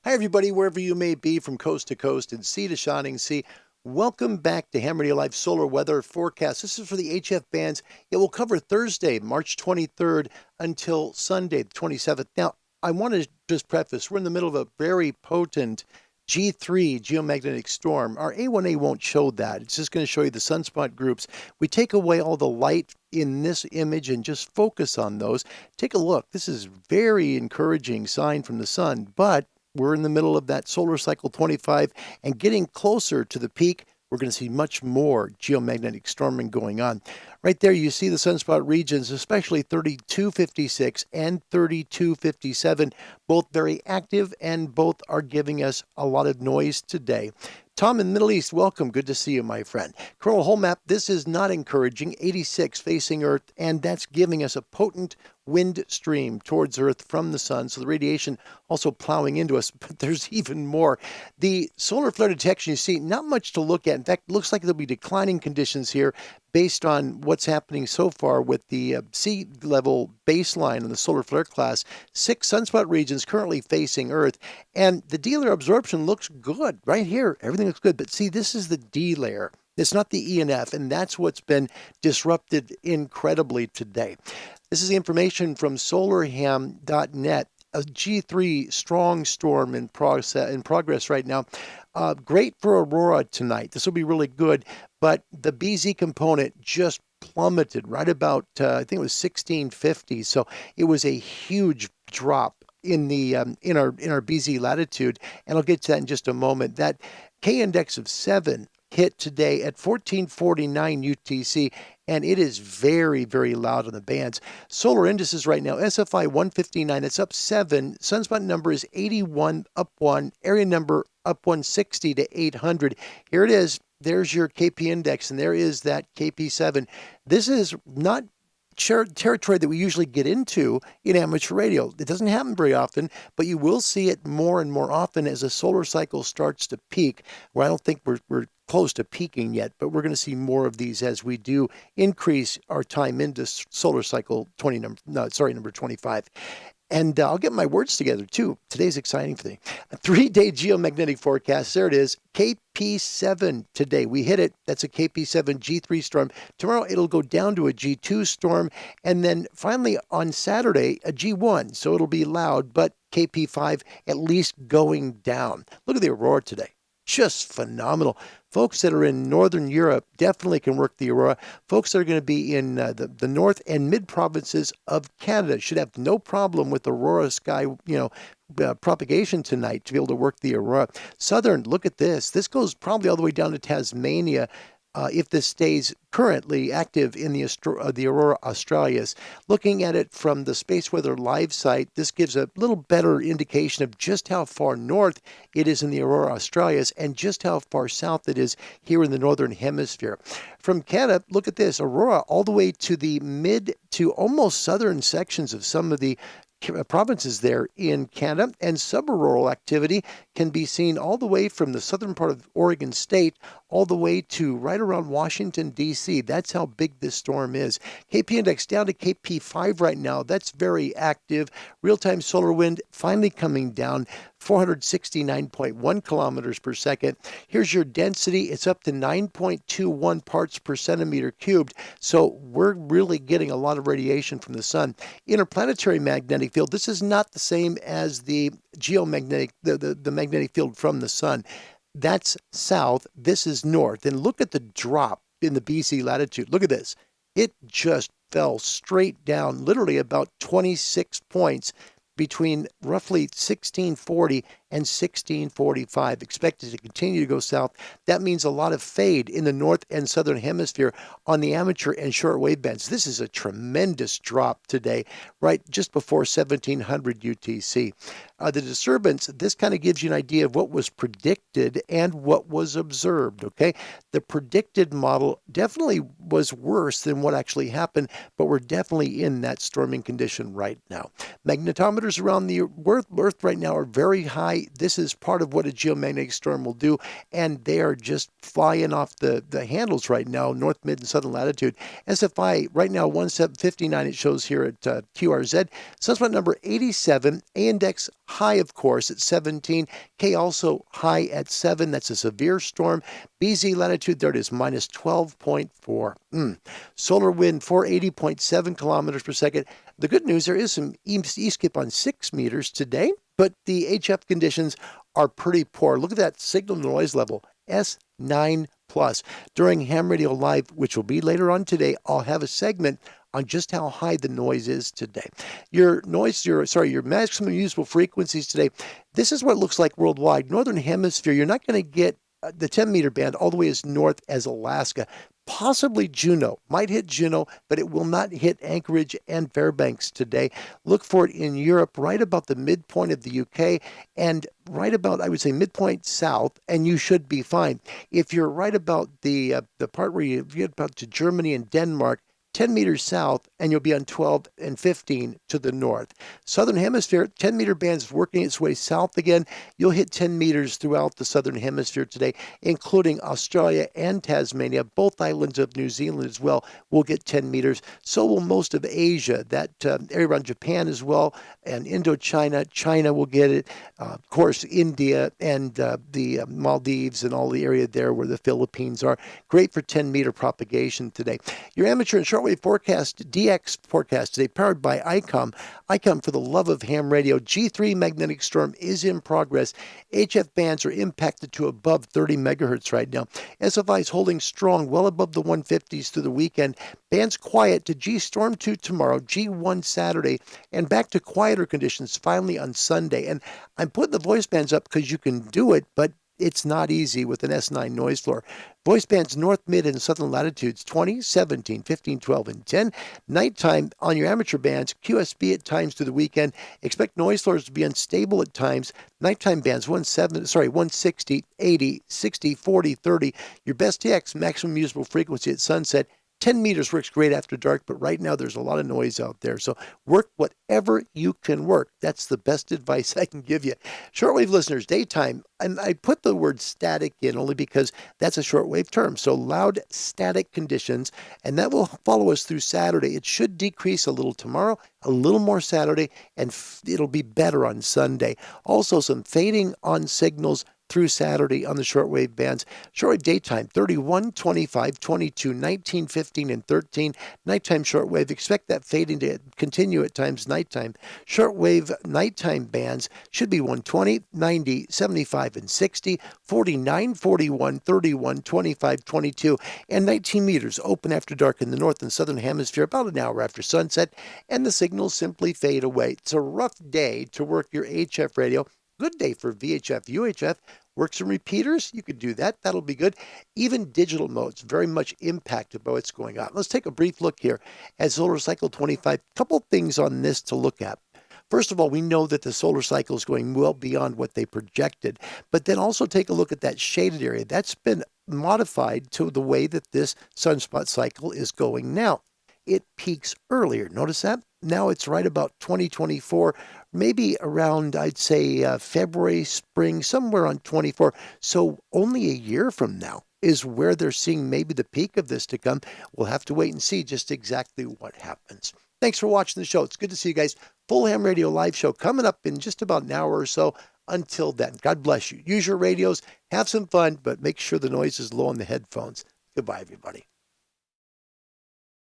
Hi, everybody, wherever you may be from coast to coast and sea to shining sea. Welcome back to Hammer Day Live Solar Weather Forecast. This is for the HF bands. It will cover Thursday, March 23rd until Sunday, the 27th. Now, I want to just preface we're in the middle of a very potent G3 geomagnetic storm. Our A1A won't show that. It's just going to show you the sunspot groups. We take away all the light in this image and just focus on those. Take a look. This is very encouraging sign from the sun, but we're in the middle of that solar cycle 25 and getting closer to the peak. We're going to see much more geomagnetic storming going on. Right there, you see the sunspot regions, especially 3256 and 3257, both very active and both are giving us a lot of noise today. Tom in the Middle East, welcome. Good to see you, my friend. Coronal hole map, this is not encouraging. 86 facing Earth, and that's giving us a potent wind stream towards Earth from the sun. So the radiation also plowing into us, but there's even more. The solar flare detection, you see, not much to look at. In fact, it looks like there'll be declining conditions here based on what's happening so far with the sea level baseline in the solar flare class. 6 sunspot regions currently facing Earth, and the D layer absorption looks good right here. Everything looks good, but see, this is the D layer. It's not the E and F, and that's what's been disrupted incredibly today. This is the information from solarham.net. A G3 strong storm in progress right now. Great for aurora tonight. This will be really good, but the BZ component just plummeted right about I think it was 1650. So it was a huge drop in the in our BZ latitude, and I'll get to that in just a moment. That K index of 7 hit today at 1449 UTC, and it is very, very loud on the bands. Solar indices right now, SFI 159, it's up 7. Sunspot number is 81, up 1. Area number up 160 to 800. Here it is. There's your KP index, and there is that KP7. This is not territory that we usually get into in amateur radio. It doesn't happen very often, but you will see it more and more often as a solar cycle starts to peak. Well, I don't think we're close to peaking yet, but we're going to see more of these as we do increase our time into solar cycle number 25. And I'll get my words together too. Today's exciting for me. A 3-day geomagnetic forecast. There it is. KP7 today. We hit it. That's a KP7 G3 storm. Tomorrow it'll go down to a G2 storm. And then finally on Saturday, a G1. So it'll be loud, but KP5 at least going down. Look at the aurora today. Just phenomenal. Folks that are in Northern Europe definitely can work the aurora. Folks that are going to be in the north and mid provinces of Canada should have no problem with aurora sky, propagation tonight to be able to work the aurora. Southern, look at this. This goes probably all the way down to Tasmania. If this stays currently active in the aurora australis. Looking at it from the Space Weather Live site, this gives a little better indication of just how far north it is in the aurora australis and just how far south it is here in the northern hemisphere. From Canada, look at this, aurora all the way to the mid to almost southern sections of some of the provinces there in Canada, and subauroral activity can be seen all the way from the southern part of Oregon State all the way to right around Washington, D.C. That's how big this storm is. KP index down to KP5 right now. That's very active. Real-time solar wind finally coming down, 469.1 kilometers per second. Here's your density. It's up to 9.21 parts per centimeter cubed. So we're really getting a lot of radiation from the sun. Interplanetary magnetic field. This is not the same as the geomagnetic, the magnetic field from the sun. That's south. This is north. And look at the drop in the BC latitude. Look at this. It just fell straight down, literally about 26 points between roughly 1640 and 1645, expected to continue to go south. That means a lot of fade in the north and southern hemisphere on the amateur and shortwave bands. This is a tremendous drop today, right just before 1700 UTC. The disturbance, this kind of gives you an idea of what was predicted and what was observed, okay? The predicted model definitely was worse than what actually happened, but we're definitely in that storming condition right now. Magnetometers around the Earth right now are very high way, this is part of what a geomagnetic storm will do, and they are just flying off the handles right now, north, mid, and southern latitude. SFI right now 1759 it shows here at QRZ. Sunspot number 87, A index high, of course, at 17, K also high at 7. That's a severe storm. BZ latitude, there it is, minus 12.4. Solar wind 480.7 kilometers per second. The good news, there is some east kip on 6 meters today, but the HF conditions are pretty poor. Look at that signal noise level, S9 plus. During Ham Radio Live, which will be later on today, I'll have a segment on just how high the noise is today. Your maximum usable frequencies today, this is what it looks like worldwide. Northern Hemisphere, you're not going to get the 10-meter band all the way as north as Alaska. Possibly Juneau. Might hit Juneau, but it will not hit Anchorage and Fairbanks today. Look for it in Europe, right about the midpoint of the UK, and right about, I would say, midpoint south, and you should be fine. If you're right about the part where you get about to Germany and Denmark, 10 meters south, and you'll be on 12 and 15 to the north. Southern Hemisphere, 10-meter bands working its way south again. You'll hit 10 meters throughout the Southern Hemisphere today, including Australia and Tasmania. Both islands of New Zealand as well will get 10 meters. So will most of Asia, that area around Japan as well, and Indochina. China will get it. Of course, India and the Maldives and all the area there where the Philippines are. Great for 10-meter propagation today. Your amateur and shortwave forecast, DX forecast today, powered by ICOM. ICOM, for the love of ham radio. G3 magnetic storm is in progress. HF bands are impacted to above 30 megahertz right now. SFI is holding strong, well above the 150s through the weekend. Bands quiet to G Storm 2 tomorrow, G1 Saturday, and back to quieter conditions finally on Sunday. And I'm putting the voice bands up because you can do it, but it's not easy with an S9 noise floor. Voice bands north, mid, and southern latitudes 20, 17, 15, 12, and 10. Nighttime on your amateur bands, QSB at times through the weekend. Expect noise floors to be unstable at times. Nighttime bands 160, 80, 60, 40, 30. Your best TX maximum usable frequency at sunset. 10 meters works great after dark, but right now there's a lot of noise out there. So work whatever you can work. That's the best advice I can give you. Shortwave listeners, daytime, and I put the word static in only because that's a shortwave term. So loud static conditions, and that will follow us through Saturday. It should decrease a little tomorrow, a little more Saturday, and it'll be better on Sunday. Also, some fading on signals through Saturday on the shortwave bands. Shortwave daytime, 31, 25, 22, 19, 15, and 13. Nighttime shortwave, expect that fading to continue at times nighttime. Shortwave nighttime bands should be 120, 90, 75, and 60, 49, 41, 31, 25, 22, and 19 meters open after dark in the north and southern hemisphere about an hour after sunset, and the signals simply fade away. It's a rough day to work your HF radio. Good day for VHF, UHF. Work some repeaters, you could do that. That'll be good. Even digital modes, very much impacted by what's going on. Let's take a brief look here at solar cycle 25. Couple things on this to look at. First of all, we know that the solar cycle is going well beyond what they projected, but then also take a look at that shaded area. That's been modified to the way that this sunspot cycle is going now. It peaks earlier. Notice that? Now it's right about 2024, maybe around, I'd say, February, spring, somewhere on 24. So only a year from now is where they're seeing maybe the peak of this to come. We'll have to wait and see just exactly what happens. Thanks for watching the show. It's good to see you guys. Full Ham Radio Live show coming up in just about an hour or so. Until then, God bless you. Use your radios, have some fun, but make sure the noise is low on the headphones. Goodbye, everybody.